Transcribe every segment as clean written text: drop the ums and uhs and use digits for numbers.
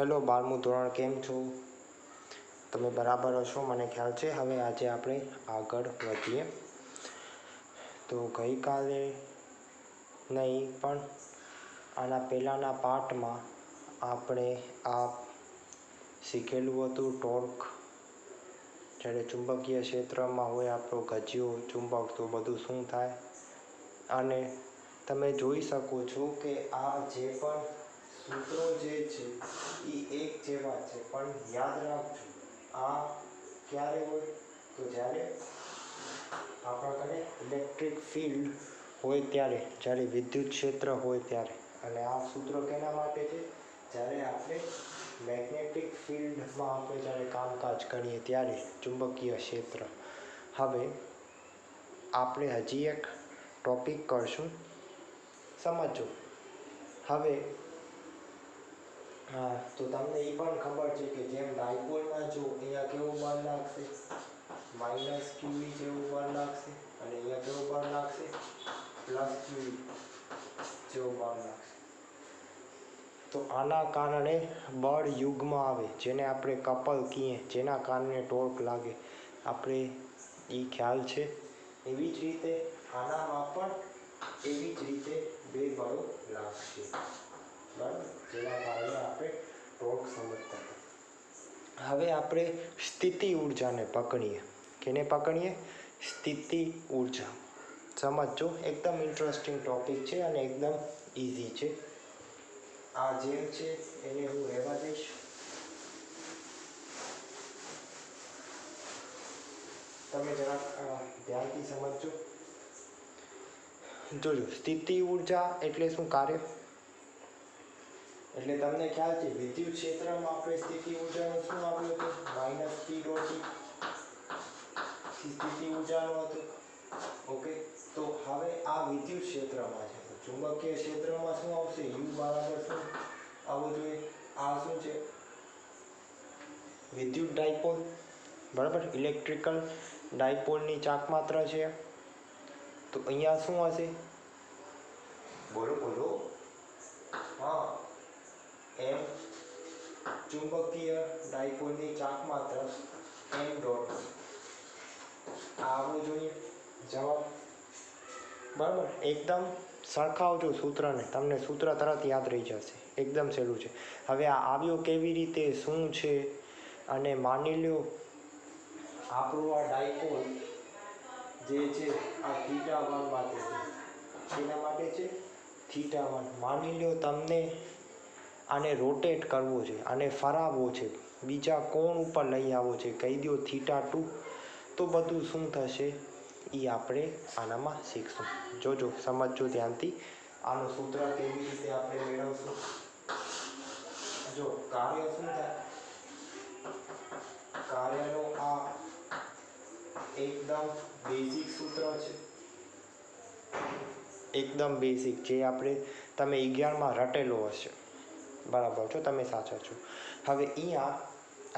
Hello 12મું ધોરણ કેમ છો? તમે બરાબર હશો મને ખ્યાલ છે. હવે આજે આપણે આગળ વધીએ. તો ગઈકાલે નહીં પણ આના પહેલાંના પાઠમાં આપણે આ શીખેલું હતું ટોર્ક. જ્યારે ચુંબકીય ક્ષેત્રમાં હોય આપણો ગજિયો ચુંબક તો બધું શું થાય. અને તમે જોઈ શકો છો કે આ જે પણ સૂત્રો જે છે એ એક જેવા છે, પણ યાદ રાખજો આ ક્યારે હોય તો જ્યારે આપણા ઘરે ઇલેક્ટ્રિક ફિલ્ડ હોય ત્યારે, જ્યારે વિદ્યુત ક્ષેત્ર હોય ત્યારે. અને આ સૂત્રો કેના માટે છે? જ્યારે આપણે મેગ્નેટિક ફિલ્ડમાં આપણે જ્યારે કામકાજ કરીએ ત્યારે ચુંબકીય ક્ષેત્ર. હવે આપણે હજી એક ટોપિક કરશું, સમજો. હવે હા, તો તમને એ પણ ખબર છે કે જેમ ડાયપોલમાં જો અહીંયા કેવું બળ લાગશે, -QE જેવું બળ લાગશે, અને અહીંયા કેવું બળ લાગશે, +QE જેવું બળ લાગશે. તો આના કારણે બળ યુગ્મ આવે, જેને આપણે કપલ કહીએ, જેના કારણે ટોર્ક લાગે. આપણે એ ખ્યાલ છે. એવી જ રીતે આનામાં પણ એવી જ રીતે બે બળો લાગશે, બરાબર, જેના કારણે આપણે ટોર્ક સમજતા હતા. હવે આપણે સ્થિતિ ઊર્જાને પકડીએ. કેને પકડીએ? સ્થિતિ ઊર્જા. સમજો, એકદમ ઇન્ટરેસ્ટિંગ ટોપિક છે અને એકદમ ઇઝી છે. આ જેમ છે એને હું રહેવા દઈશ. તમે જરાક ધ્યાનથી સમજજો. જોજો, સ્થિતિ ઊર્જા એટલે શું કાર્ય? એટલે તમને ખ્યાલ છે વિદ્યુત ક્ષેત્રમાં આપણે સ્થિતિ ઊર્જાનું શું આવ્યું હતું? -P⋅E સ્થિતિ ઊર્જાનું હતું. ઓકે, તો હવે આ વિદ્યુત ક્ષેત્રમાં છે. ચુંબકીય ક્ષેત્રમાં શું આવશે? U બરાબર શું આવવું જોઈએ? આ શું છે? વિદ્યુત ડાયપોલ, બરાબર, ઇલેક્ટ્રિકલ ડાયપોલની ચાકમાત્ર છે. તો અહીંયા શું હશે? બોલો બોલો. હા, એમ ચુંબકીય ડાયપોલની ચાકમાત્ર m⋅ આવવું જોઈએ જવાબ. બરાબર, એકદમ સરખાવજો સૂત્રને, તમને સૂત્ર તરત યાદ રહી જશે. એકદમ સહેલું છે. હવે આ આવ્યો કેવી રીતે, શું છે? અને માની લો આપણું આ ડાયપોલ જે છે આ θ1 માટે છે. શેના માટે છે? θ1. માની લો તમને આને રોટેટ કરવો છે, આને ફરાવવો છે, બીજા કોણ ઉપર લઈ આવવો છે, કહી દો θ2. તો બધું શું થશે એ આપણે આનામાં શીખશું. જોજો, સમજજો ધ્યાનથી. આનું સૂત્ર કેવી રીતે આપણે મેળવશું. જો કાર્ય શું થાય, કાર્યનો આ એકદમ બેઝિક સૂત્ર છે. એકદમ બેઝિક, જે આપણે તમે 11માં રટેલો હશે. બરાબર છો, તમે સાચા છો. હવે અહીંયા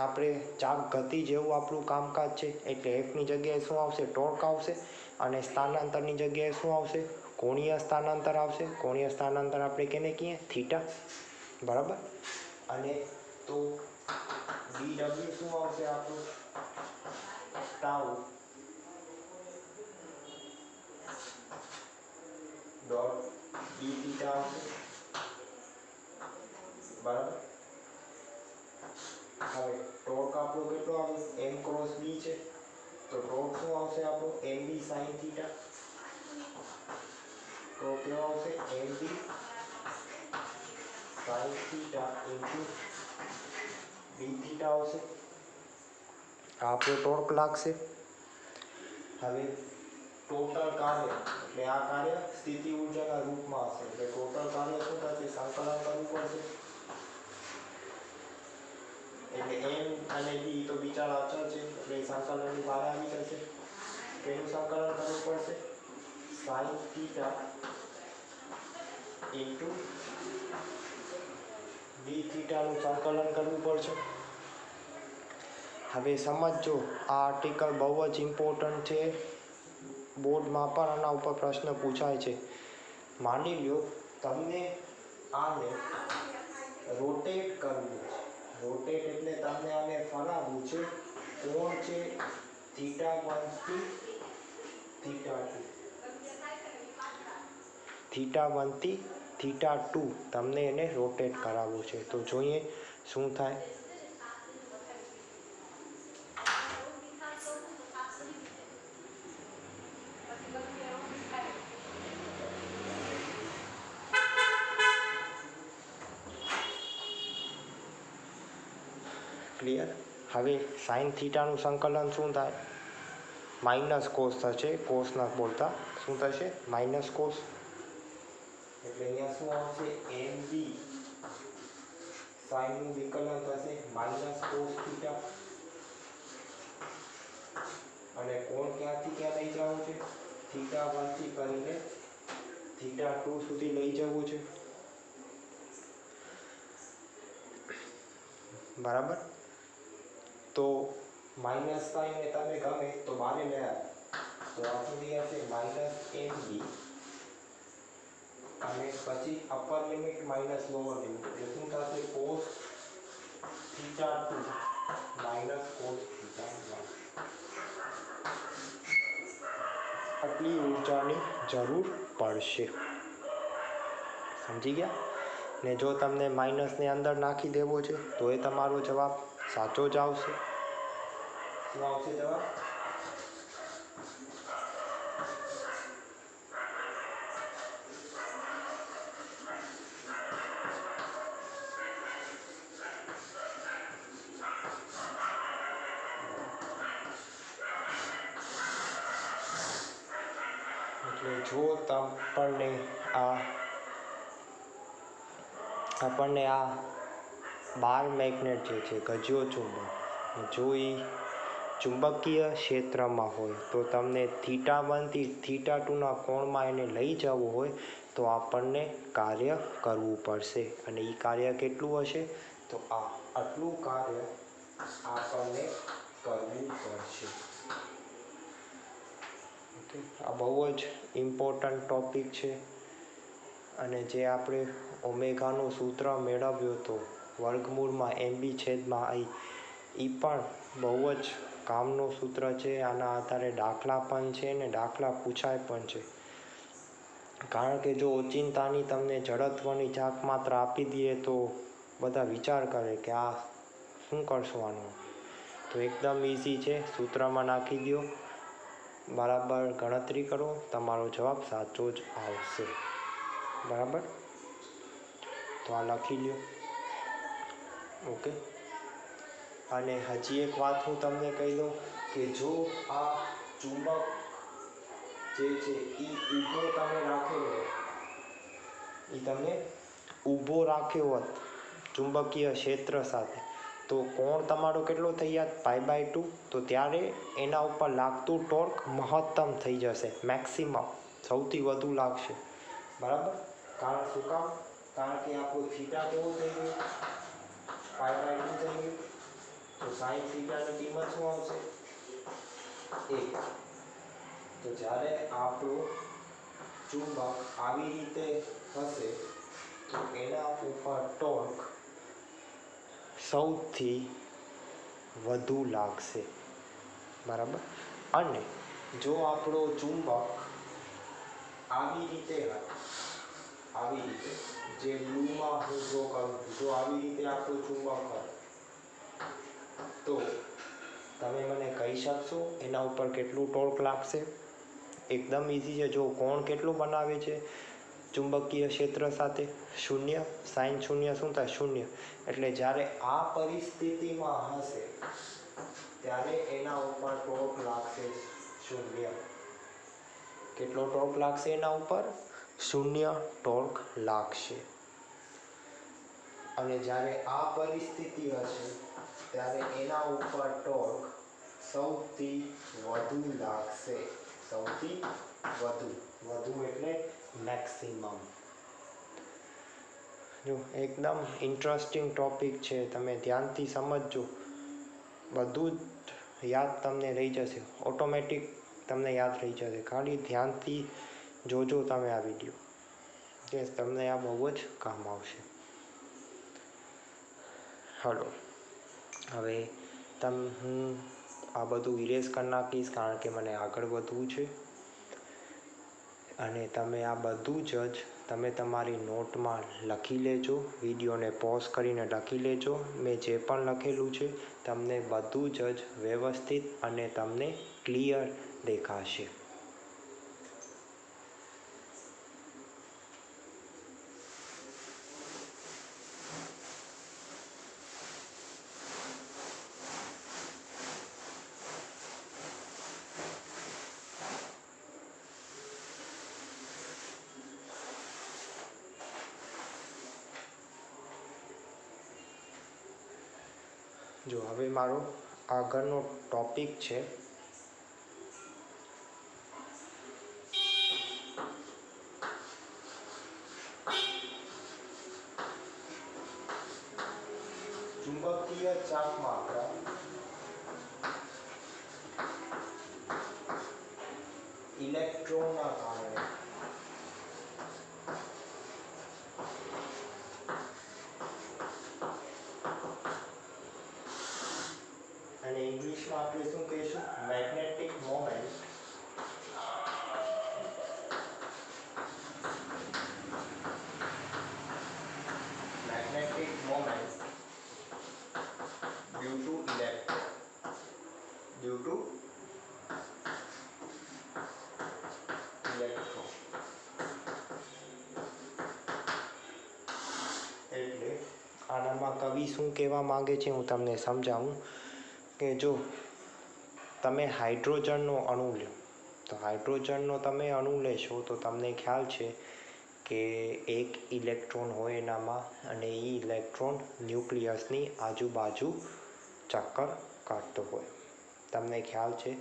આપણે ચાક ગતિ જેવું આપણું કામકાજ છે. એટલે Fની જગ્યાએ શું આવશે? ટોર્ક આવશે. અને સ્થાનાંતરની જગ્યાએ શું આવશે? કોણીય સ્થાનાંતર આવશે. કોણીય સ્થાનાંતર આપણે કેને કહીએ? θ. બરાબર. અને તો dw શું આવશે આપણું? ટાઉ ડોટ dθ આવશે. બરાબર. હવે ટોર્ક આપણો કેટલો આવે? m×b છે. તો ટોર્ક શું આવશે આપણો? mb sin θ. તો કેવો આવશે? mb sin θ dθ આવશે. આપણો ટોર્ક લાગશે. હવે ટોટલ કાર્ય, એટલે આ કાર્ય સ્થિતિ ઊર્જાના રૂપમાં હશે. એટલે ટોટલ કાર્ય શું થશે? સંકલન કરવું પડશે. એટલે m અને b તો બિચારા અચળ છે, એટલે સંકલનની બહાર આવી જશે. તેનું સંકલન કરવું પડશે. sin θ dθ નું સંકલન કરવું પડશે. હવે સમજો, આ આર્ટિકલ બહુ જ ઇમ્પોર્ટન્ટ છે. બોર્ડમાં પણ આના ઉપર પ્રશ્ન પૂછાય છે. માની લો તમને આને રોટેટ કરવું છે. કોણ છે θ1 થી θ2, θ1 થી θ2 તમને એને રોટેટ કરાવવું છે. તો જોઈએ શું થાય. ક્લિયર. હવે સાઇન થીટાનું સંકલન શું થાય, માઇનસ કોસ થશે. કોસ ના બોલતા શું થશે, માઇનસ કોસ. એટલે અહીંયા શું આવશે, એમ બી સાઇનનું વિકલન થશે માઇનસ કોસ થીટા. અને કોણ ક્યાંથી ક્યાં લઈ જવું છે, θ1 થી કરીને θ2 સુધી લઈ જવું છે. બરાબર. તો માઇનસ સાઇન તમે ગમે તો બારે લે આવે. તો આ સુધી હશે માઇનસ એમ બી અને પછી upper limit minus lower limit. એટલે શું થશે, કોસ θ2 માઇનસ કોસ θ1. આટલી ઊર્જાની જરૂર પડશે. સમજી ગયા ને. જો તમને માઇનસને અંદર નાખી દેવો છે તો એ તમારો જવાબ સાચો જ આવશે. શું આવશે જવાબ, એટલે જો આપણને આ બાર મેગ્નેટ જે છે ગજ્યો ચુંબક, જો એ ચુંબકીય ક્ષેત્રમાં હોય તો તમને θ1 થી θ2ના કોણમાં એને લઈ જવું હોય તો આપણને કાર્ય કરવું પડશે. અને એ કાર્ય કેટલું હશે, તો આટલું કાર્ય આપણને કરવું પડશે. આ બહુ જ ઇમ્પોર્ટન્ટ ટૉપિક છે. અને જે આપણે ઓમેગાનું સૂત્ર મેળવ્યું હતું વર્ગમૂળમાં MB/I, એ પણ બહુ જ કામનું સૂત્ર છે. આના આધારે દાખલા પણ છે ને દાખલા પૂછાય પણ છે. કારણ કે જો ઓચિંતાની તમને જડત્વની જાક માત્ર આપી દઈએ તો બધા વિચાર કરે કે આ શું કરશું આનું. તો એકદમ ઇઝી છે, સૂત્રમાં નાખી દો, બરાબર ગણતરી કરો, તમારો જવાબ સાચો જ આવશે. બરાબર. તો આ લખી લો. ઓકે. અને હજી એક વાત હું તમને કહી દઉં કે જો આ ચુંબક જે છે એ ઊભો રાખ્યો હોત ચુંબકીય ક્ષેત્ર સાથે, તો કોણ તમારો કેટલો થઈ જાત, π/2. તો ત્યારે એના ઉપર લાગતું ટોર્ક મહત્તમ થઈ જશે, મેક્સિમમ, સૌથી વધુ લાગશે. બરાબર. શું કામ, કારણ કે આપણું થીટા કેવો થઈ ગયું, π/2 થઈ ગયું. તો સાઈન થીટાની કિંમત શું આવશે, 1. તો જ્યારે આપણું ચુંબક આવી રીતે હશે તો એના ઉપર ટોર્ક સૌથી વધુ લાગશે. બરાબર. અને જો આપણો ચુંબક આવી રીતે જે બ્લુમાં હું ડ્રો કરું છું, જો આવી રીતે આપણું ચુંબક હોય તો તમે મને કહી શકશો એના ઉપર કેટલું ટોર્ક લાગશે. એકદમ ઇઝી છે. જો કોણ કેટલું બનાવે છે ચુંબકીય ક્ષેત્ર સાથે, 0. સાઈન 0 શું થાય, 0. એટલે જ્યારે આ પરિસ્થિતિમાં હશે ત્યારે એના ઉપર ટોર્ક લાગશે 0. કેટલો ટોર્ક લાગશે એના ઉપર, 0 ટોર્ક લાગશે. અને જ્યારે આ પરિસ્થિતિ હશે ત્યારે એના ઉપર ટોર્ક સૌથી વધુ લાગશે. સૌથી વધુ એટલે મેક્સિમમ. જો એકદમ ઇન્ટરેસ્ટિંગ ટૉપિક છે, તમે ધ્યાનથી સમજજો, બધું જ યાદ તમને રહી જશે, ઓટોમેટિક તમને યાદ રહી જશે. ખાલી ધ્યાનથી જોજો તમે આ વિડીયો, કે તમને આ બહુ જ કામ આવશે. હલો. હવે હું આ બધું ઇરેઝ કરી નાખીશ, કારણ કે મને આગળ વધવું છે. અને તમે આ બધું જ તમે તમારી નોટમાં લખી લેજો, વિડીયોને પોઝ કરીને લખી લેજો. મેં જે પણ લખેલું છે તમને બધું જ વ્યવસ્થિત અને તમને ક્લિયર દેખાશે. જો હવે મારો આગળનો ટોપિક છે ચુંબકીય ચાપમાત્રા ઇલેક્ટ્રોનના કારણે અને ઇંગ્લિશમાં આપણે શું કહીશું? Magnetic moment due to electron. એટલે આનામાં કવિ શું કહેવા માંગે છે હું તમને સમજાવું કે જો તમે હાઇડ્રોજનનો અણુ લો, તો હાઇડ્રોજનનો તમે અણુ લેશો તો તમને ખ્યાલ છે કે એક ઇલેક્ટ્રોન હોય એનામાં, અને એ ઇલેક્ટ્રોન ન્યુક્લિયસની આજુબાજુ ચક્કર કાઢતો હોય, તમને ખ્યાલ છે.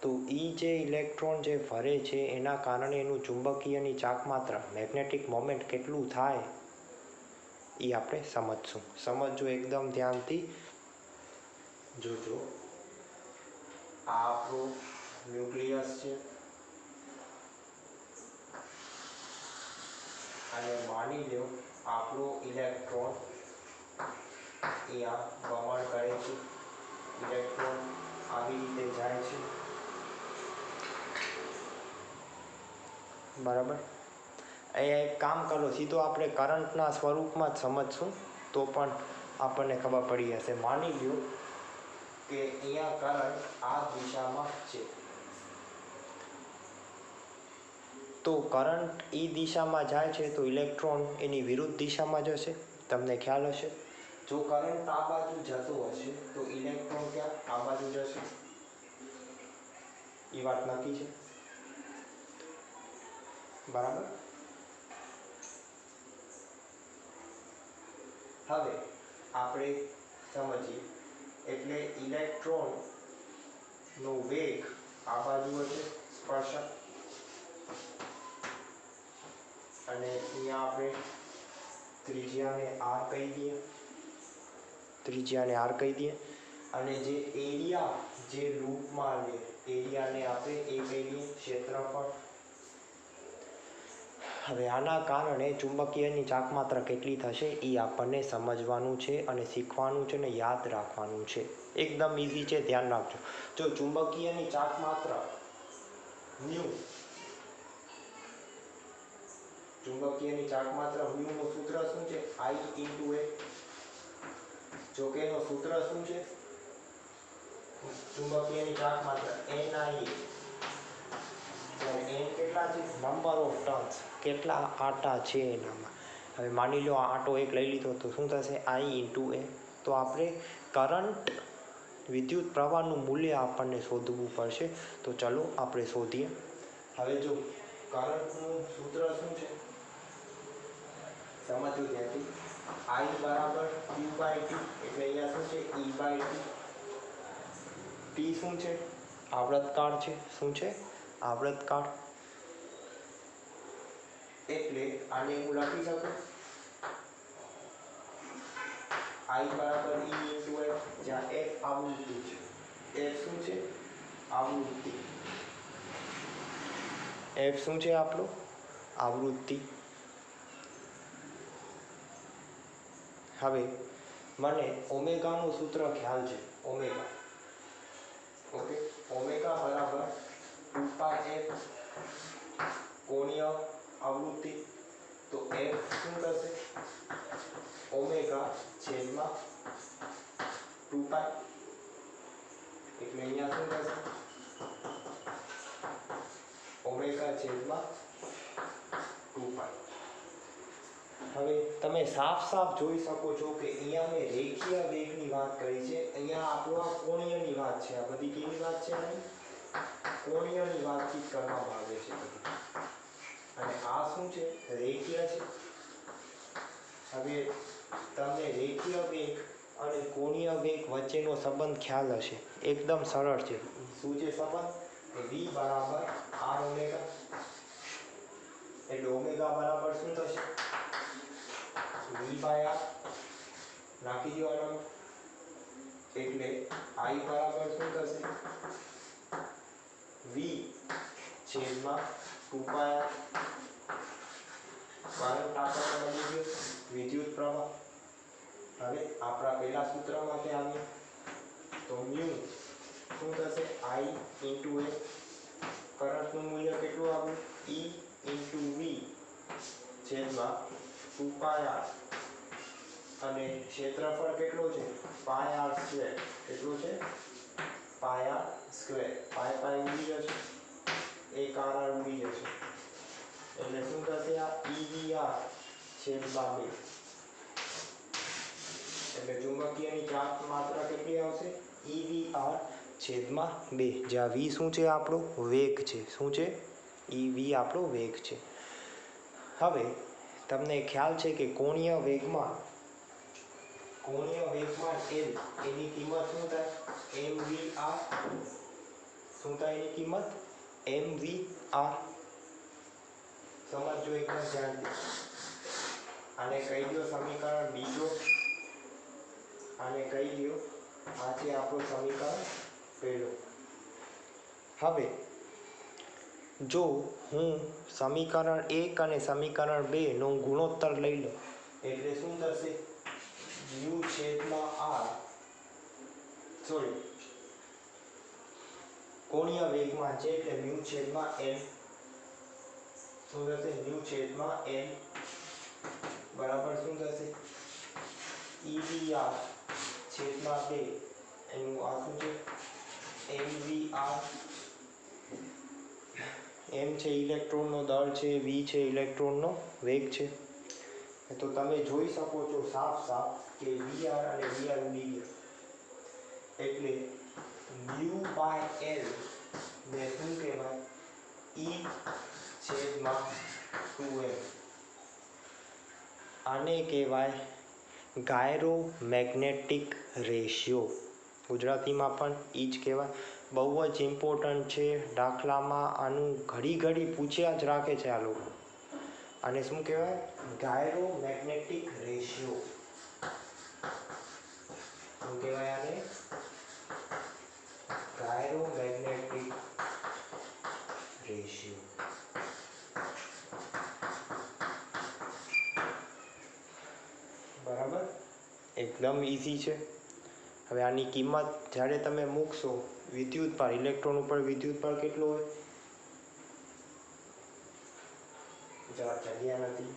તો એ જે ઇલેક્ટ્રોન જે ફરે છે એના કારણે એનું ચુંબકીયની ચાકમાત્રા મેગ્નેટિક મોમેન્ટ કેટલું થાય એ આપણે સમજજો એકદમ ધ્યાનથી. જોજો આ આપણું ન્યુક્લિયસ છે અને માની લો આપણો ઇલેક્ટ્રોન અહીંયા ભ્રમણ કરે છે, ઇલેક્ટ્રોન આવી રીતે જાય છે, બરાબર. અહીંયા એક કામ કરો, સીધો આપણે કરંટના સ્વરૂપમાં જ સમજશું તો પણ આપણને ખબર પડી જશે. માની લો કે અહીંયા કરંટ આ દિશામાં છે, તો કરંટ એ દિશામાં જાય છે તો ઇલેક્ટ્રોન એની વિરુદ્ધ દિશામાં જશે, તમને ખ્યાલ હશે. જો કરંટ આ બાજુ જતો હશે તો ઇલેક્ટ્રોન ક્યાં? આ બાજુ જશે. એ વાત નક્કી છે, બરાબર. હવે આપણે સમજીએ, એટલે ઇલેક્ટ્રોનનો વેગ આ બાજુ હશે સ્પર્શક, અને અહીંયા આપણે ત્રિજ્યાને આર કહી દઈએ, અને જે એરિયા જે લૂપમાં લે એરિયાને આપણે એ કહી દઈએ ક્ષેત્રફળ. હવે આના કારણે ચુંબકીયની ચાકમાત્રા કેટલી થશે એ આપણને સમજવાનું છે અને શીખવાનું છે ને યાદ રાખવાનું છે. એકદમ ઇઝી છે, ધ્યાન રાખજો. જો ચુંબકીયની ચાકમાત્રા મ્યુનું સૂત્ર શું છે? I ઇન્ટુ એ. જો કે એનું સૂત્ર શું છે? ચુંબકીયની ચાકમાત્રા NI. n કેટલા છે? નંબર ઓફ ટર્ન્સ, કેટલા આટા છે એનામાં. હવે માની લો આ આટો એક લઈ લીધો તો શું થશે? I ઇન્ટુ એ. તો આપણે કરંટ વિદ્યુત પ્રવાહનું મૂલ્ય આપણને શોધવું પડશે. તો ચલો આપણે શોધીએ. હવે જો કરંટનું સૂત્ર શું છે સમજવું ત્યાંથી. I બરાબર Q/T, એટલે અહીંયા શું છે? E/T. T શું છે? આવૃતકાળ છે. શું છે? આવૃતકાળ. એટલે આને હું લખી શકું I બરાબર E ઇન્ટુ F, જ્યાં F આવૃત્તિ છે. F શું છે? આવૃત્તિ. F શું છે આપણું? આવૃત્તિ. હવે મને ઓમેગાનું સૂત્ર ખ્યાલ છે. 2πf કોણીય આવૃત્તિ, તો f શું થશે ઓમેગા છેદમાં 2π, એટલે અહીંયા શું થશે ઓમેગા છેદમાં 2π. હવે તમે સાફ સાફ જોઈ શકો છો કે અહીંયા મેં રેખીય વેગની વાત કરી છે, અહીંયા આપણો આ કોણીયની વાત છે. આ બધી કેવી વાત છે? કોણીયની વાતચીત કરવામાં આવે છે બધી. અને આ શું છે? રેખીય છે. હવે તમને રેખીય વેગ અને કોણીય વેગ વચ્ચેનો સંબંધ ખ્યાલ હશે. એકદમ સરળ છે. શું છે સંબંધ? v બરાબર r ઓમેગા, એટલે ઓમેગા બરાબર શું થશે v બાય r, નાખી દો આનો, એટલે i બરાબર શું થશે v છેદમાં 2π r. કરંટ આપણને મળી ગયો, વિદ્યુત પ્રવાહ. હવે આપણા પહેલા સૂત્રમાંથી આવીએ તો મ્યુ શું થશે i ઇન્ટુ એ, કરંટનું મૂલ્ય કેટલું આવ્યું e ઇન્ટુ v છેદમાં 2π r, અને ક્ષેત્રફળ કેટલું છે પાય r સ્ક્વેર. કેટલું છે પાય r સ્ક્વેર. પાય પાય ઉડી જશે, એક r r ઉડી જશે, એટલે શું થશે આ EVR છેદમાં 2. એટલે ચુંબકીયની ચાર્જ માત્રા કેટલી આવશે EVR છેદમાં 2, જ્યાં v શું છે આપણો વેગ છે. શું છે? EV આપણો વેગ છે. હવે તમને ખ્યાલ છે કે કોણીય વેગમાં L એની કિંમત શું થાય mvr. શું થાય એની કિંમત mvr. સમજો એકદમ ધ્યાનથી. આને કહી દો સમીકરણ બીજો, આને કહી દો આ છે આપણું સમીકરણ પહેલું. હવે જો હું સમીકરણ 1 અને સમીકરણ 2 નો ગુણોત્તર લઈ લો, એટલે શું થશે u છેદમાં r, સોરી કોણીય વેગમાં છે એટલે મ્યુ છેદમાં n, શું થશે મ્યુ છેદમાં n બરાબર શું થશે EVR છેદમાં 2, એનું આ શું છે mvr. m છે ઇલેક્ટ્રોનનો દળ છે, v છે ઇલેક્ટ્રોનનો વેગ છે. તો તમે જોઈ શકો છો સાફ સાફ કે vr અને vr ઉડી ગયા, એટલે mu બાય l ને શું કહેવાય e છેદમાં 2m. આને કહેવાય ગાયરોમેગ્નેટિક રેશિયો. ગુજરાતીમાં પણ એ જ કહેવાય. બહુ જ ઇમ્પોર્ટન્ટ છે. દાખલામાં આનું ઘડી ઘડી પૂછ્યા જ રાખે છે આ લોકો. આને શું કહેવાય ગાયરોમેગ્નેટિક રેશિયો. શું કહેવાય આને ગાયરોમેગ્નેટિક રેશિયો. બરાબર, એકદમ ઇઝી છે. હવે આની કિંમત જ્યારે તમે મૂકશો વિદ્યુત ભાર, ઇલેક્ટ્રોન ઉપર વિદ્યુત ભાર કેટલો હોય જગ્યા નથી,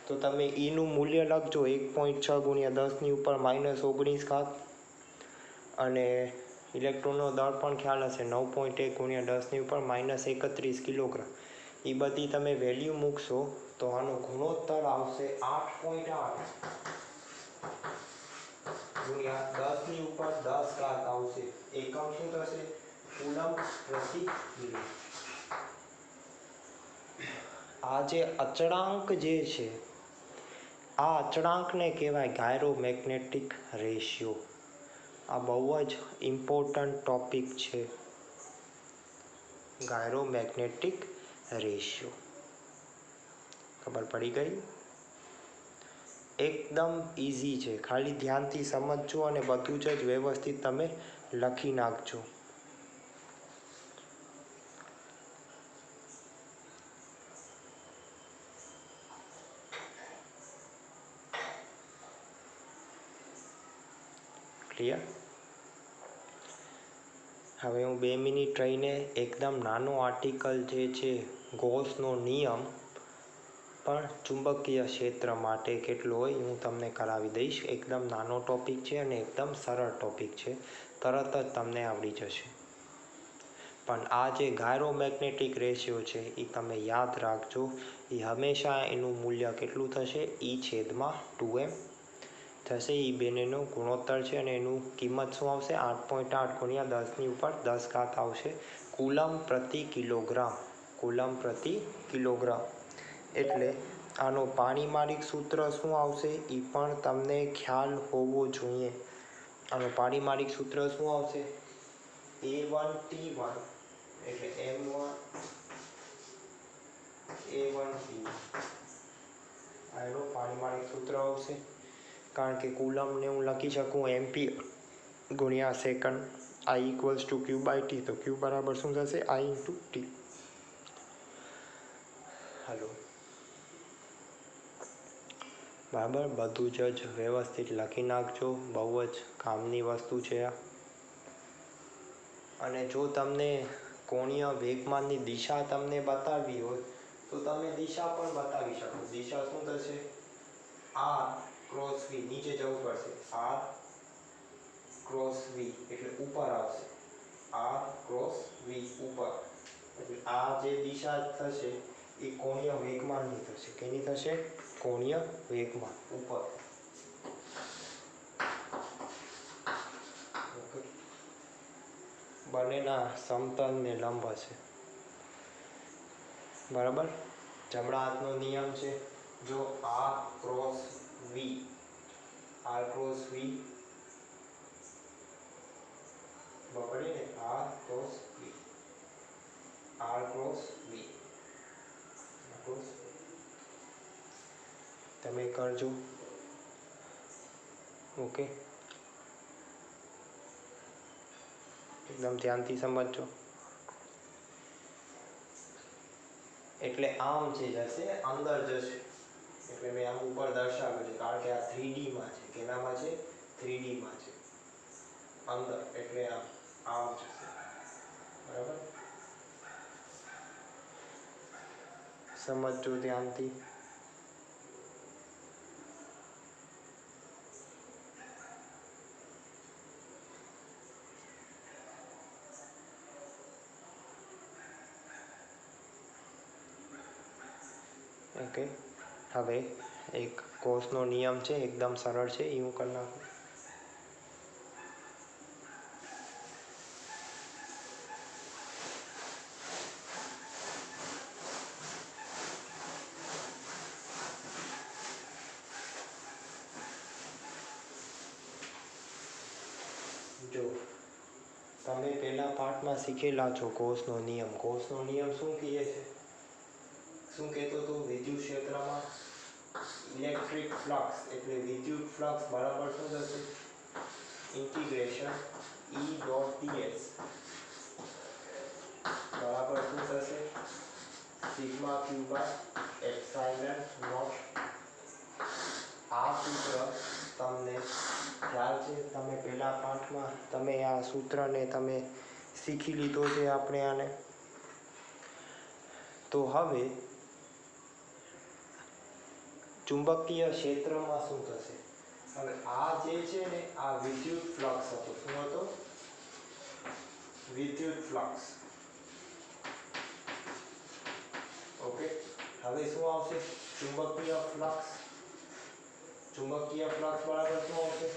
તો તમે ઈનું મૂલ્ય લખજો 1.6 ગુણ્યા 10 ઉપર -19 અને ઇલેક્ટ્રોનનો દળ પણ ખ્યાલ હશે 9.1 ગુણ્યા 10 ઉપર -31 કિલોગ્રામ. એ બધી તમે વેલ્યુ મૂકશો તો આનો ગુણોત્તર આવશે 8.8 ગુણ્યા 10 ઉપર 10 આવશે. એકમ શું થશે કુલમ પ્રતિ મિલી. આ જે અચળાંક જે છે આ અચળાંકને કહેવાય ગાયરોમેગ્નેટિક રેશિયો. આ બહુ જ ઇમ્પોર્ટન્ટ ટોપિક છે ગાયરોમેગ્નેટિક રેશિયો. ખબર પડી ગઈ? એકદમ ઇઝી છે, ખાલી ધ્યાનથી સમજજો અને બધું જ વ્યવસ્થિત તમે લખી નાખજો. ક્લિયર? હવે હું 2 મિનિટ રહીને એકદમ નાનો આર્ટિકલ જે છે ગોસનો નિયમ પણ ચુંબકીય ક્ષેત્ર માટે કેટલો હોય હું તમને કરાવી દઈશ. એકદમ નાનો ટૉપિક છે અને એકદમ સરળ ટૉપિક છે, તરત જ તમને આવડી જશે. પણ આ જે ગાયરોમેગ્નેટિક રેશિયો છે એ તમે યાદ રાખજો. એ હંમેશા એનું મૂલ્ય કેટલું થશે? E/2m થશે. એ બંનેનો ગુણોત્તર છે અને એનું કિંમત શું આવશે? 8.8 × 10⁻10 આવશે. કુલમ પ્રતિ કિલોગ્રામ. કુલમ પ્રતિ કિલોગ્રામ. એટલે આનો પારિમાણિક સૂત્ર શું આવશે એ પણ તમને ખ્યાલ હોવો જોઈએ. આનું પારિમાણિક સૂત્ર શું આવશે? A1T1 એટલે M1 A1T આ એનું પારિમાણિક સૂત્ર આવશે. કારણ કે કુલમને હું લખી શકું એમ્પિયર ગુણ્યા સેકન્ડ. I = Q/T. તો Q બરાબર શું થશે? I/T. હાલો, બરાબર, બધું જ વ્યવસ્થિત લખી નાખજો. બહુ જ કામની વસ્તુ છે આ. અને જો તમને કોણીય વેગમાનની દિશા તમને બતાવવી હોય તો તમે દિશા પણ બતાવી શકો. દિશા શું થશે? R×V. નીચે જવું પડશે. R×V એટલે ઉપર આવશે. R×V ઉપર. એટલે આ જે દિશા થશે એ કોણીય વેગમાનની થશે. કેની થશે? કોણીય વેગમાન ઉપર. બંનેના સમતલ ને લંબ હશે. બરાબર. જમણા હાથનો નિયમ છે. જો R×V બપડે ને R×V તમે કરજો. ઓકે, એકદમ ધ્યાનથી સમજજો. એટલે આમ છે જશે, અંદર જશે. એટલે મેં આમ ઉપર દર્શાવ્યું છે કારણ કે આ 3D માં છે. કેનામાં છે? 3D માં છે. અંદર એટલે આમ જશે. બરાબર, સમજજો ધ્યાનથી. ઓકે, હવે એક ગોસનો નિયમ છે, એકદમ સરળ છે, એ હું કરી નાખું. જો તમે પહેલા પાઠમાં શીખેલા છો ગોસનો નિયમ. ગોસનો નિયમ શું કહે છે? શું કહેતો હતો? વિદ્યુત ક્ષેત્રમાં ઇલેક્ટ્રિક ફ્લક્સ એટલે વિદ્યુત ફ્લક્સ બરાબર શું થશે? ઇન્ટિગ્રેશન E.ds બરાબર શું થશે? σQ/ε0. આ સૂત્ર તમને ખ્યાલ છે? તમે પહેલા પાઠમાં તમે આ સૂત્રને તમે શીખી લીધો છે. આપણે આને તો હવે ચુંબકીય ક્ષેત્રમાં શું થશે? હવે આ જે છે ને આ વિદ્યુત ફ્લક્સ હતો. શું હતો? વિદ્યુત ફ્લક્સ. ઓકે, હવે શું આવશે? ચુંબકીય ફ્લક્સ. ચુંબકીય ફ્લક્સ બરાબર શું આવશે?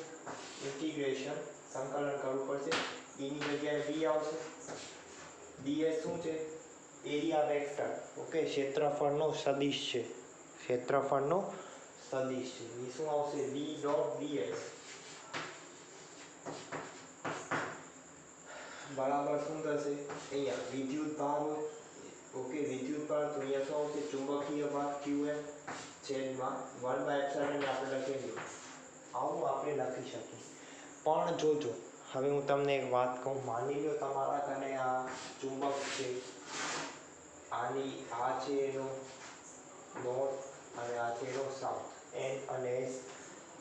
ઇન્ટિગ્રેશન સંકલન કરવું પડશે. એની જગ્યાએ V આવશે. ds શું છે? Area vector. ઓકે, ક્ષેત્રફળનો સદિશ છે. ક્ષેત્રફળનો સદિશ છે. એ શું આવશે? V.ds બરાબર શું થશે? અહીંયા વિદ્યુત ભાર હોય. ઓકે, વિદ્યુત ભાર તો અહીંયા શું આવશે? ચુંબકીય ભાર Qm છેદમાં 1/ε આપણે લખીએ. આવું આપણે લખી શકીએ. પણ જોજો, હવે હું તમને એક વાત કહું. માની લો તમારા કને આ ચુંબક છે. આની આ છે એનો નોર્થ અને આ છે એનો સાઉથ. N અને S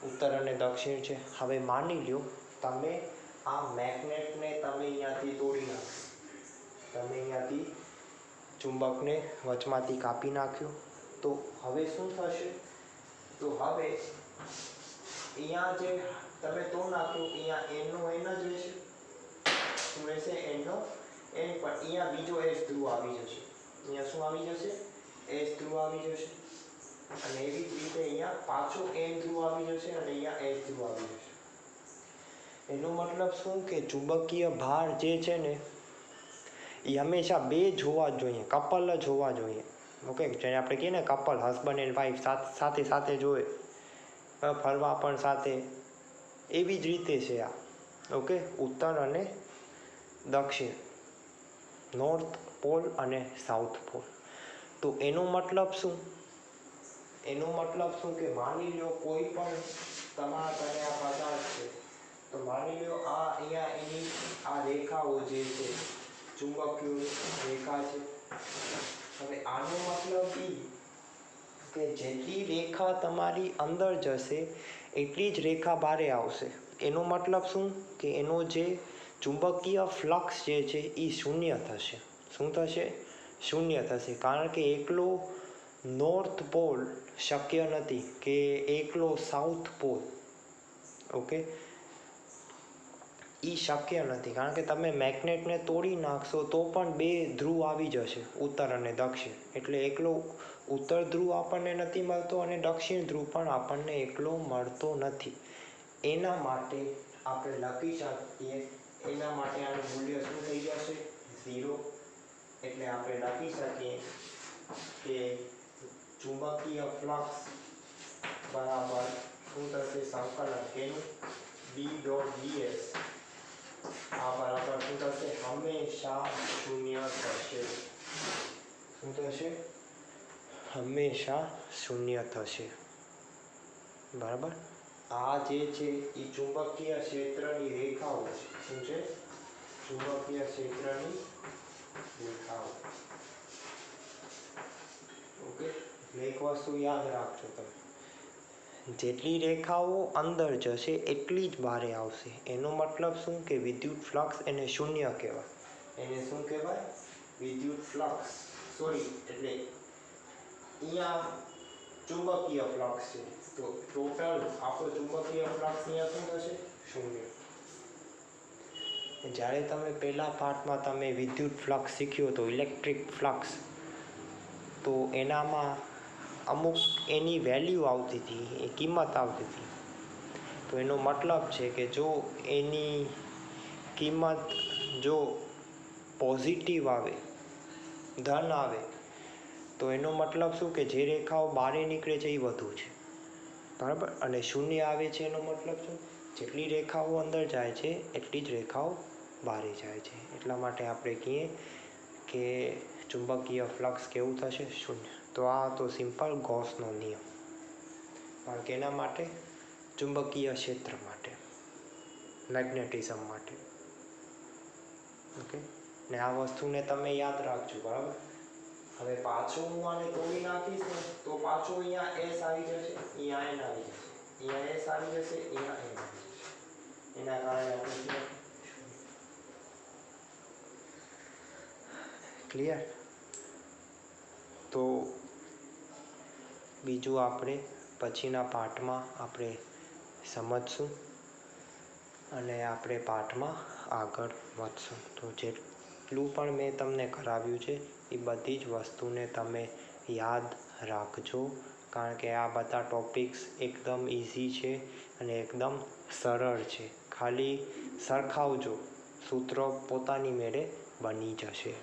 ઉત્તર અને દક્ષિણ છે. હવે માની લો તમે આ મેગ્નેટને તમે અહીંયાથી તોડી નાખો, તમે અહીંયાથી ચુંબકને વચમાંથી કાપી નાખ્યું, તો હવે શું થશે? તો હવે અહીંયા જે તમે તોડ નાખ્યું, અહીંયા એનનો એન જ રહેશે. શું રહેશે? એનનો એન. પણ અહીંયા બીજો એસ ધ્રુવ આવી જશે. અહીંયા શું આવી જશે? એસ ધ્રુવ આવી જશે. અને એવી જ રીતે અહીંયા પાછો એન ધ્રુવ આવી જશે અને અહીંયા એસ ધ્રુવ આવી જશે. એનો મતલબ શું કે ચુંબકીય ભાર જે છે ને એ હંમેશા બે જ હોવા જોઈએ, કપલ જ હોવા જોઈએ. ઓકે, જેને આપણે કહીએ ને કપલ, હસબન્ડ એન્ડ વાઈફ સાથે સાથે જોઈએ, ફરવા પણ સાથે, એવી જ રીતે છે આ. ઓકે, ઉત્તર અને દક્ષિણ, નોર્થ પોલ અને સાઉથ પોલ. તો એનો મતલબ શું? એનો મતલબ શું કે માની લો કોઈ પણ તમારા ઘરે આ પદાર્થ છે, તો માની લો આ અહીંયા એની આ રેખાઓ જે છે ચુંબકીય રેખા છે. હવે આનો મતલબ એ કે જેટલી રેખા તમારી અંદર જશે એટલી જ રેખા બહારે આવશે. એનો મતલબ શું કે એનો જે ચુંબકીય ફ્લક્સ જે છે એ શૂન્ય થશે. શું થશે? શૂન્ય થશે. કારણ કે એકલો નોર્થ પોલ શક્ય નથી કે એકલો સાઉથ પોલ. ઓકે, એ શક્ય નથી. કારણ કે તમે મેગ્નેટને તોડી નાખશો તો પણ બે ધ્રુવ આવી જશે, ઉત્તર અને દક્ષિણ. એટલે એકલો ઉત્તર ધ્રુવ આપણને નથી મળતો અને દક્ષિણ ધ્રુવ પણ આપણને એકલો મળતો નથી. એના માટે આપણે લખી શકીએ, એના માટે આનું મૂલ્ય શું થઈ જશે? 0. એટલે આપણે લખી શકીએ કે ચુંબકીય ફ્લક્સ બરાબર શું થશે? સંકલન એનું B.ds આ બરાબર શું થશે? હંમેશા શૂન્ય થશે. શું થશે? હંમેશા શૂન્ય થશે. બરાબર. આ જે છે એ ચુંબકીય ક્ષેત્રની રેખાઓ છે. શું છે? ચુંબકીય ક્ષેત્રની રેખાઓ. ઓકે, એક વસ્તુ યાદ રાખજો તમે, જેટલી રેખાઓ અંદર જશે એટલી જ બહાર આવશે. એનો મતલબ શું કે વિદ્યુત ફ્લક્સ એને શૂન્ય કહેવાય. એને શું કહેવાય? વિદ્યુત ફ્લક્સ. સોરી, એટલે અહીંયા ચુંબકીય ફ્લક્સ છે, તો ટોટલ આપણો ચુંબકીય ફ્લક્સ અહીંયા શું થશે? શૂન્ય. જ્યારે તમે પહેલા પાઠમાં તમે વિદ્યુત ફ્લક્સ શીખ્યો હતો, ઇલેક્ટ્રિક ફ્લક્સ, તો એનામાં અમુક એની વેલ્યુ આવતી હતી, એ કિંમત આવતી હતી. તો એનો મતલબ છે કે જો એની કિંમત જો પોઝિટિવ આવે, ધન આવે, તો એનો મતલબ શું કે જે રેખાઓ બહાર નીકળે છે એ વધુ છે. બરાબર. અને શૂન્ય આવે છે એનો મતલબ શું? જેટલી રેખાઓ અંદર જાય છે એટલી જ રેખાઓ બહાર જાય છે. એટલા માટે આપણે કહીએ કે ચુંબકીય ફ્લક્સ કેવું થશે? શૂન્ય. તો આ તો સિમ્પલ ગોસનો નિયમ. કારણ કે એના માટે ચુંબકીય ક્ષેત્ર માટે, મેગ્નેટિઝમ માટે. ઓકે, ને આ વસ્તુને તમે યાદ રાખજો. બરાબર. હવે પાછું હું આને તોડી નાખીશ ને તો પાછું અહીંયા એસ આવી જશે, અહીંયા એન આવી જશે, અહીંયા એસ આવી જશે, અહીંયા એન આવી જશે. એના કારણે આપણે ક્લિયર. તો બીજું આપણે પછીના પાઠમાં આપણે સમજશું અને આપણે પાઠમાં આગળ વધશું. તો જેટલું પણ મેં તમને કરાવ્યું છે એ બધી જ વસ્તુને તમે યાદ રાખજો. કારણ કે આ બધા ટૉપિક્સ એકદમ ઇઝી છે અને એકદમ સરળ છે. ખાલી સરખાવજો, સૂત્રો પોતાની મેળે બની જશે.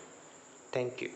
Thank you.